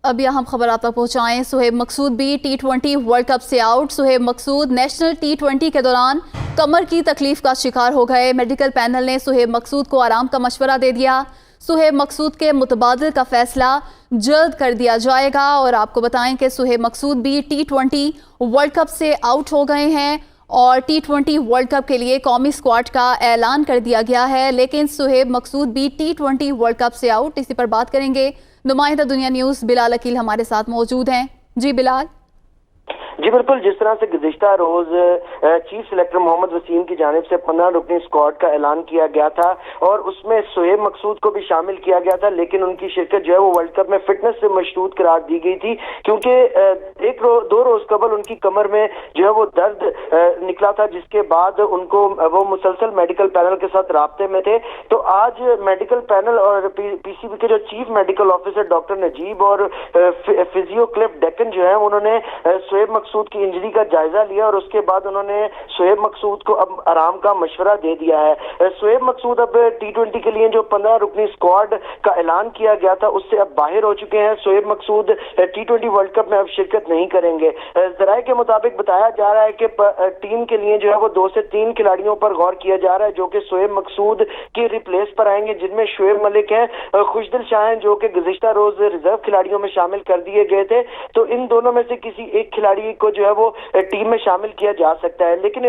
اب یہ ہم خبر آپ تک پہنچائیں۔ سہیب مقصود بھی T20 ورلڈ کپ سے آؤٹ۔ سہیب مقصود نیشنل T20 کے دوران کمر کی تکلیف کا شکار ہو گئے۔ میڈیکل پینل نے سہیب مقصود کو آرام کا مشورہ دے دیا۔ سہیب مقصود کے متبادل کا فیصلہ جلد کر دیا جائے گا۔ اور آپ کو بتائیں کہ سہیب مقصود بھی T20 ورلڈ کپ سے آؤٹ ہو گئے ہیں اور T20 ورلڈ کپ کے لیے قومی اسکواڈ کا اعلان کر دیا گیا ہے، لیکن سہیب مقصود بھی T20 ورلڈ کپ سے آؤٹ۔ اسی پر بات کریں گے، نمائندہ دنیا نیوز بلال عقیل ہمارے ساتھ موجود ہیں۔ جی بلال۔ جی بالکل، جس طرح سے گزشتہ روز چیف سلیکٹر محمد وسیم کی جانب سے 15 رکنی اسکواڈ کا اعلان کیا گیا تھا اور اس میں سہیب مقصود کو بھی شامل کیا گیا تھا، لیکن ان کی شرکت جو ہے وہ ورلڈ کپ میں فٹنس سے مشروط قرار دی گئی تھی، کیونکہ دو روز قبل ان کی کمر میں جو ہے وہ درد نکلا تھا، جس کے بعد ان کو وہ مسلسل میڈیکل پینل کے ساتھ رابطے میں تھے۔ تو آج میڈیکل پینل اور پی سی بی کے جو چیف میڈیکل آفیسر ڈاکٹر نجیب اور فزیو کلف ڈیکن جو ہے انہوں نے سہیب مقصود کی انجری کا جائزہ لیا اور اس کے بعد انہوں نے سہیب مقصود کو اب آرام کا مشورہ دے دیا ہے۔ سہیب مقصود اب T20 کے لیے جو 15 رکنی اسکواڈ کا اعلان کیا گیا تھا اس سے اب باہر ہو چکے ہیں۔ سہیب مقصود T20 ورلڈ کپ میں اب شرکت نہیں کریں گے۔ ذرائع کے مطابق بتایا جا رہا ہے کہ ٹیم کے لیے جو ہے وہ 2 سے 3 کھلاڑیوں پر غور کیا جا رہا ہے جو کہ سہیب مقصود کی ریپلیس پر آئیں گے، جن میں شعیب ملک ہیں، خوشدل شاہ ہیں جو کہ گزشتہ روز ریزرو کھلاڑیوں میں شامل کر دیے گئے تھے۔ تو ان دونوں میں سے کسی ایک کھلاڑی کو جو ہے وہ ٹیم میں شامل کیا جا سکتا ہے، لیکن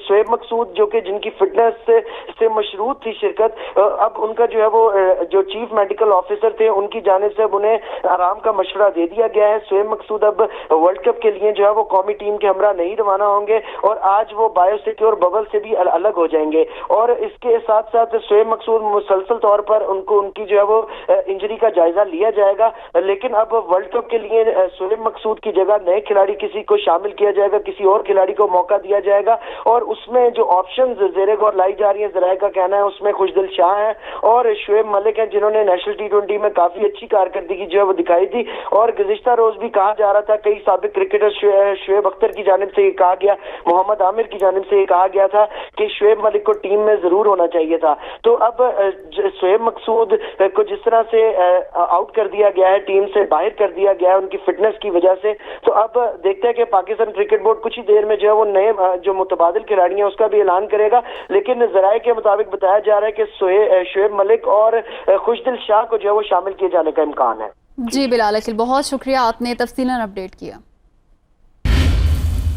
سہیب مقصود جو کہ جن کی فٹنس سے مشروط تھی شرکت، اب ان کا جو ہے وہ جو چیف میڈیکل آفیسر تھے ان کی جانب سے اب انہیں آرام کا مشورہ دے دیا گیا ہے۔ سہیب مقصود اب ورلڈ کپ کے لیے جو ہے وہ قومی ٹیم کے ہمراہ نہیں روانہ ہوں گے اور آج وہ بایو سیکیور ببل سے بھی الگ ہو جائیں گے، اور اس کے ساتھ ساتھ سہیب مقصود مسلسل طور پر ان کی جو ہے وہ انجری کا جائزہ لیا جائے گا، لیکن اب ورلڈ کپ کے لیے سہیب مقصود کی جگہ نئے کھلاڑی کسی کو شامل کیا جائے گا، کسی اور کھلاڑی کو موقع دیا جائے گا، اور اس میں جو آپشنز زیر غور لائی جا رہی ہیں ذرائع کا کہنا ہے اس میں خوشدل شاہ ہیں اور شعیب ملک ہیں، جنہوں نے نیشنل T20 میں کافی اچھی کارکردگی جو ہے وہ دکھائی تھی، اور گزشتہ روز بھی کہا جا رہا تھا، کئی سابق کرکٹر شعیب اختر کی جانب سے یہ کہا گیا، محمد عامر کی جانب سے یہ کہا گیا تھا کہ شعیب ملک کو ٹیم میں ضرور ہونا چاہیے تھا۔ تو اب سہیب مقصود کو جس طرح سے آؤٹ کر دیا گیا ہے، ٹیم سے باہر کر دیا گیا ہے ان کی فٹنس کی وجہ سے، تو اب دیکھتے ہیں کہ پاکستان کرکٹ بورڈ کچھ ہی دیر میں جو ہے وہ نئے جو متبادل کھلاڑی ہیں اس کا بھی اعلان کرے گا، لیکن ذرائع کے مطابق بتایا جا رہا ہے کہ شعیب ملک اور خوشدل شاہ کو جو ہے وہ شامل کیے جانے کا امکان ہے۔ جی بلال عقیل، بہت شکریہ، آپ نے تفصیلاً اپڈیٹ کیا۔